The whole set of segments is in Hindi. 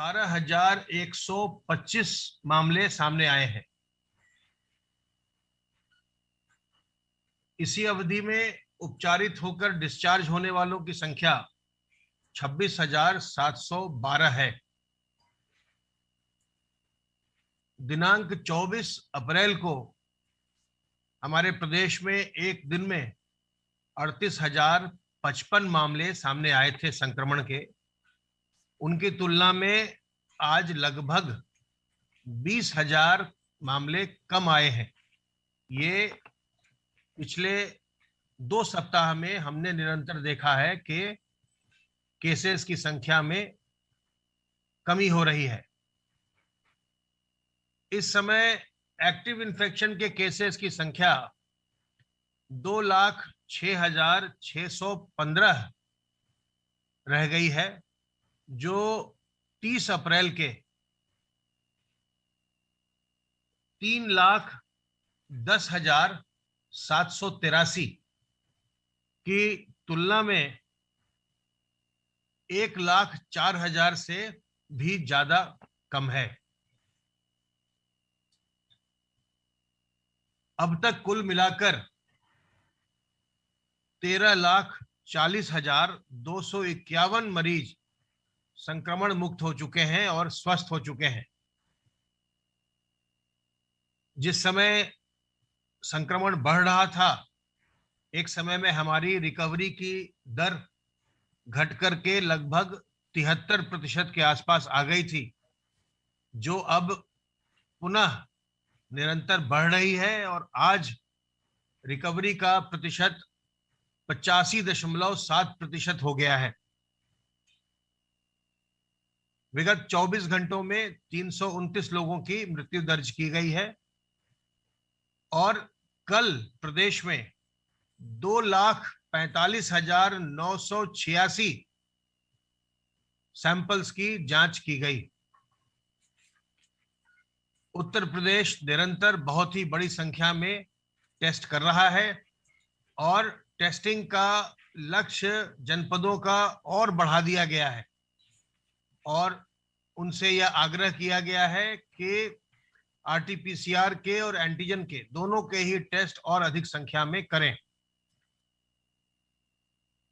18,125 मामले सामने आए हैं। इसी अवधि में उपचारित होकर डिस्चार्ज होने वालों की संख्या 26,712 है। दिनांक 24 अप्रैल को हमारे प्रदेश में एक दिन में 38,055 मामले सामने आए थे संक्रमण के। उनकी तुलना में आज लगभग 20,000 मामले कम आए हैं। ये पिछले 2 सप्ताह में हमने निरंतर देखा है कि केसेस की संख्या में कमी हो रही है। इस समय एक्टिव इन्फेक्शन के केसेस की संख्या 2,06,615 रह गई है, जो 30 अप्रैल के 3,10,783 की तुलना में 1,04,000 से भी ज्यादा कम है। अब तक कुल मिलाकर 13,40,251 मरीज संक्रमण मुक्त हो चुके हैं और स्वस्थ हो चुके हैं। जिस समय संक्रमण बढ़ रहा था, एक समय में हमारी रिकवरी की दर घट करके लगभग 73% के आसपास आ गई थी, जो अब पुनः निरंतर बढ़ रही है और आज रिकवरी का प्रतिशत 85.7% हो गया है। विगत 24 घंटों में 329 लोगों की मृत्यु दर्ज की गई है और कल प्रदेश में 2,45,986 सैंपल्स की जांच की गई। उत्तर प्रदेश निरंतर बहुत ही बड़ी संख्या में टेस्ट कर रहा है और टेस्टिंग का लक्ष्य जनपदों का और बढ़ा दिया गया है और उनसे यह आग्रह किया गया है कि आरटीपीसीआर के और एंटीजन के दोनों के ही टेस्ट और अधिक संख्या में करें।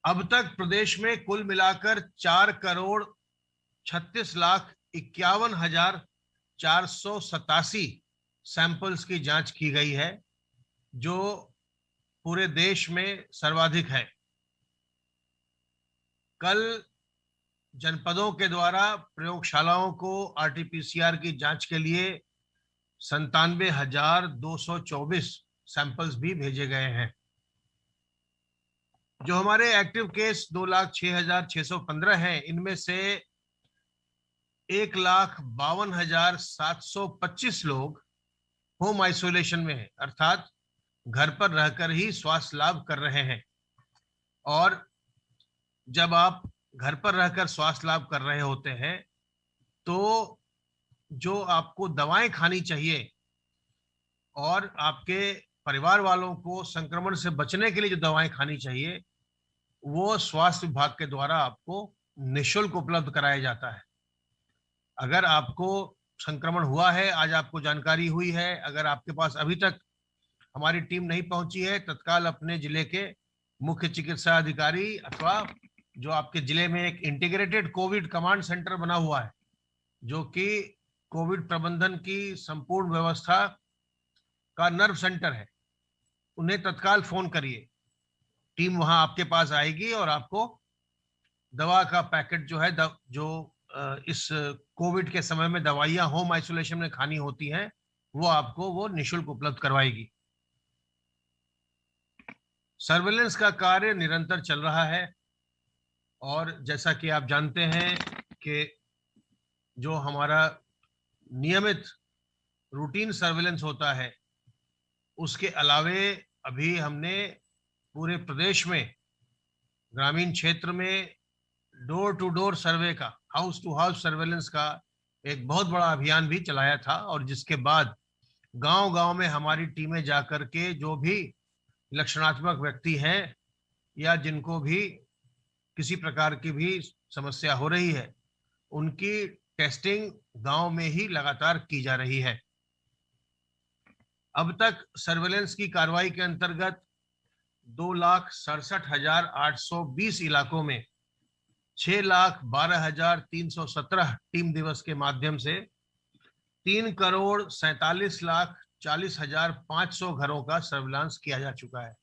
अब तक प्रदेश में कुल मिलाकर 4,36,51,487 सैंपल्स की जांच की गई है, जो पूरे देश में सर्वाधिक है। कल जनपदों के द्वारा प्रयोगशालाओं को आरटीपीसीआर की जांच के लिए 97,224 सैंपल्स भी भेजे गए हैं। जो हमारे एक्टिव केस 2,06,615 हैं, इनमें से 1,52,725 लोग होम आइसोलेशन में हैं, अर्थात घर पर रहकर ही स्वास्थ्य लाभ कर रहे हैं। और जब आप घर पर रहकर स्वास्थ्य लाभ कर रहे होते हैं तो जो आपको दवाएं खानी चाहिए और आपके परिवार वालों को संक्रमण से बचने के लिए जो दवाएं खानी चाहिए, वो स्वास्थ्य विभाग के द्वारा आपको निःशुल्क उपलब्ध कराया जाता है। अगर आपको संक्रमण हुआ है, आज आपको जानकारी हुई है, अगर आपके पास अभी तक हमारी टीम नहीं पहुंची है, तत्काल अपने जिले के मुख्य चिकित्सा अधिकारी अथवा जो आपके जिले में एक इंटीग्रेटेड कोविड कमांड सेंटर बना हुआ है, जो कि कोविड प्रबंधन की संपूर्ण व्यवस्था का नर्व सेंटर है, उन्हें तत्काल फोन करिए। टीम वहां आपके पास आएगी और आपको दवा का पैकेट जो है, जो इस कोविड के समय में दवाइयां होम आइसोलेशन में खानी होती हैं, वो आपको वो निःशुल्क उपलब्ध करवाएगी। सर्वेलेंस का कार्य निरंतर चल रहा है और जैसा कि आप जानते हैं कि जो हमारा नियमित रूटीन सर्वेलेंस होता है, उसके अलावे अभी हमने पूरे प्रदेश में ग्रामीण क्षेत्र में डोर टू डोर सर्वे का, हाउस टू हाउस सर्वेलेंस का एक बहुत बड़ा अभियान भी चलाया था और जिसके बाद गांव-गांव में हमारी टीमें जाकर के जो भी लक्षणात्मक व्यक्ति हैं या जिनको भी किसी प्रकार की भी समस्या हो रही है, उनकी टेस्टिंग गांव में ही लगातार की जा रही है। अब तक सर्वेलेंस की कार्रवाई के अंतर्गत 2,67,820 इलाकों में 6,12,317 टीम दिवस के माध्यम से 3,47,40,500 घरों का सर्विलांस किया जा चुका है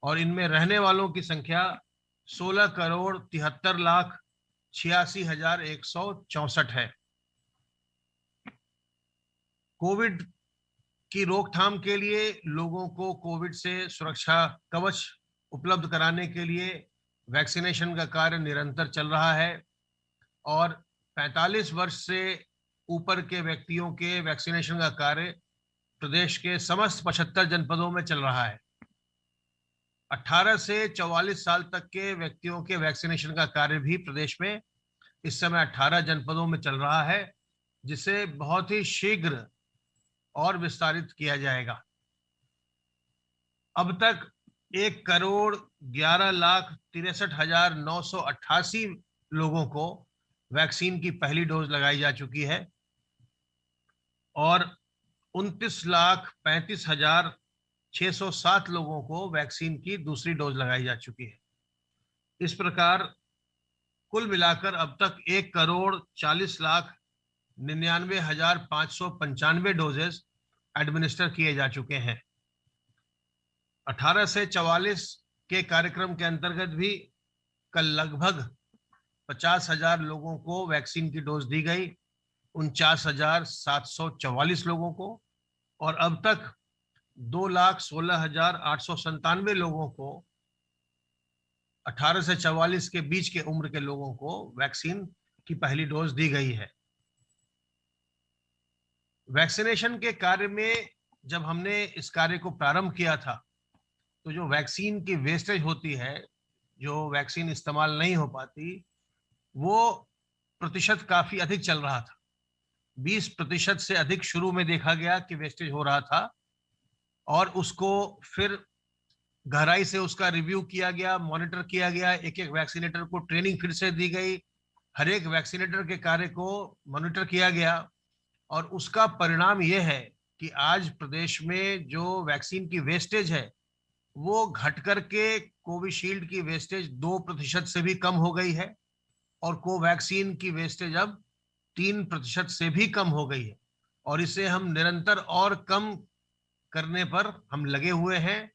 और इनमें रहने वालों की संख्या 16,73,86,164 है। कोविड की रोकथाम के लिए लोगों को कोविड से सुरक्षा कवच उपलब्ध कराने के लिए वैक्सीनेशन का कार्य निरंतर चल रहा है और 45 वर्ष से ऊपर के व्यक्तियों के वैक्सीनेशन का कार्य प्रदेश के समस्त 75 जनपदों में चल रहा है। 18 से 44 साल तक के व्यक्तियों के वैक्सीनेशन का कार्य भी प्रदेश में इस समय 18 जनपदों में चल रहा है, जिसे बहुत ही शीघ्र और विस्तारित किया जाएगा। अब तक 1,11,63,988 लोगों को वैक्सीन की पहली डोज लगाई जा चुकी है और 29,35,607 लोगों को वैक्सीन की दूसरी डोज लगाई जा चुकी है। इस प्रकार कुल मिलाकर अब तक 1,40,99,595 डोजेस एडमिनिस्टर किए जा चुके हैं। 18 से 44 के कार्यक्रम के अंतर्गत भी कल लगभग 50,000 लोगों को वैक्सीन की डोज दी गई, 49,744 लोगों को, और अब तक 2,16,897 लोगों को 18 से 44 के बीच के उम्र के लोगों को वैक्सीन की पहली डोज दी गई है। वैक्सीनेशन के कार्य में जब हमने इस कार्य को प्रारंभ किया था तो जो वैक्सीन की वेस्टेज होती है, जो वैक्सीन इस्तेमाल नहीं हो पाती, वो प्रतिशत काफी अधिक चल रहा था। 20% से अधिक शुरू में देखा गया कि वेस्टेज हो रहा था और उसको फिर गहराई से उसका रिव्यू किया गया, मॉनिटर किया गया, एक एक वैक्सीनेटर को ट्रेनिंग फिर से दी गई, हर एक वैक्सीनेटर के कार्य को मॉनिटर किया गया और उसका परिणाम यह है कि आज प्रदेश में जो वैक्सीन की वेस्टेज है वो घट करके कोविशील्ड की वेस्टेज 2% से भी कम हो गई है और कोवैक्सीन की वेस्टेज अब 3% से भी कम हो गई है और इसे हम निरंतर और कम करने पर हम लगे हुए हैं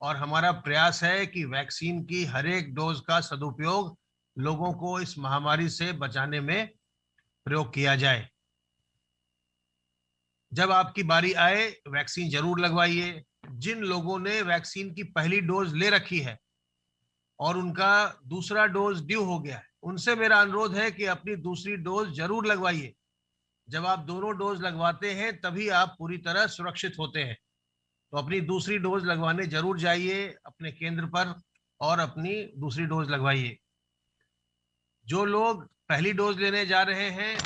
और हमारा प्रयास है कि वैक्सीन की हर एक डोज का सदुपयोग लोगों को इस महामारी से बचाने में प्रयोग किया जाए। जब आपकी बारी आए वैक्सीन जरूर लगवाइए। जिन लोगों ने वैक्सीन की पहली डोज ले रखी है और उनका दूसरा डोज ड्यू हो गया है, उनसे मेरा अनुरोध है कि अपनी दूसरी डोज जरूर लगवाइए। जब आप दोनों डोज लगवाते हैं तभी आप पूरी तरह सुरक्षित होते हैं, तो अपनी दूसरी डोज लगवाने जरूर जाइए अपने केंद्र पर और अपनी दूसरी डोज लगवाइए। जो लोग पहली डोज लेने जा रहे हैं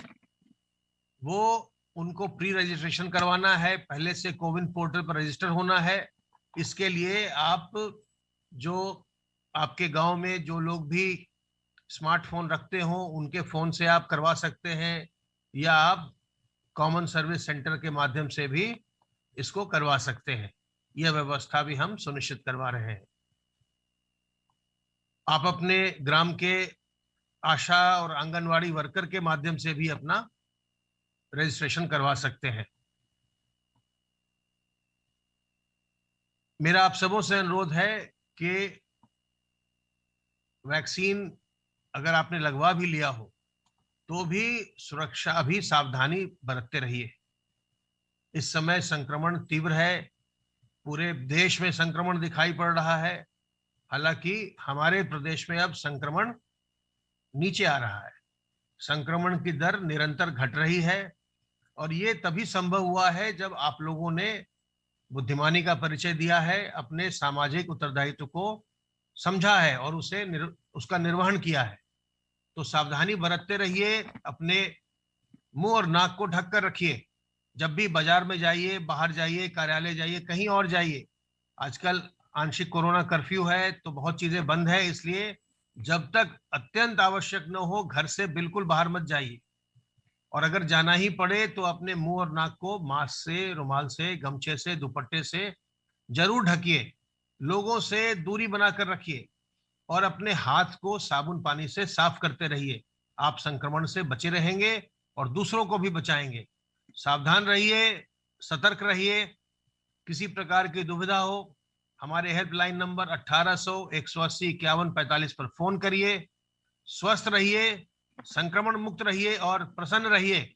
वो उनको प्री रजिस्ट्रेशन करवाना है, पहले से कोविन पोर्टल पर रजिस्टर होना है। इसके लिए आप जो आपके गांव में जो लोग भी स्मार्टफोन रखते हो उनके फोन से आप करवा सकते हैं या आप कॉमन सर्विस सेंटर के माध्यम से भी इसको करवा सकते हैं। यह व्यवस्था भी हम सुनिश्चित करवा रहे हैं। आप अपने ग्राम के आशा और आंगनवाड़ी वर्कर के माध्यम से भी अपना रजिस्ट्रेशन करवा सकते हैं। मेरा आप सबों से अनुरोध है कि वैक्सीन अगर आपने लगवा भी लिया हो तो भी सुरक्षा भी सावधानी बरतते रहिए। इस समय संक्रमण तीव्र है, पूरे देश में संक्रमण दिखाई पड़ रहा है। हालांकि हमारे प्रदेश में अब संक्रमण नीचे आ रहा है, संक्रमण की दर निरंतर घट रही है और ये तभी संभव हुआ है जब आप लोगों ने बुद्धिमानी का परिचय दिया है, अपने सामाजिक उत्तरदायित्व को समझा है और उसका निर्वहन किया है। तो सावधानी बरतते रहिए, अपने मुंह और नाक को ढक कर रखिए। जब भी बाजार में जाइए, बाहर जाइए, कार्यालय जाइए, कहीं और जाइए। आजकल आंशिक कोरोना कर्फ्यू है तो बहुत चीजें बंद है, इसलिए जब तक अत्यंत आवश्यक न हो घर से बिल्कुल बाहर मत जाइए। और अगर जाना ही पड़े तो अपने मुंह और नाक को मास्क से, रुमाल से, गमछे से, दुपट्टे से जरूर ढकिए। लोगों से दूरी बनाकर रखिए और अपने हाथ को साबुन पानी से साफ करते रहिए। आप संक्रमण से बचे रहेंगे और दूसरों को भी बचाएंगे। सावधान रहिए, सतर्क रहिए। किसी प्रकार की दुविधा हो, हमारे हेल्पलाइन नंबर 1800-180-5145 पर फोन करिए। स्वस्थ रहिए, संक्रमण मुक्त रहिए और प्रसन्न रहिए।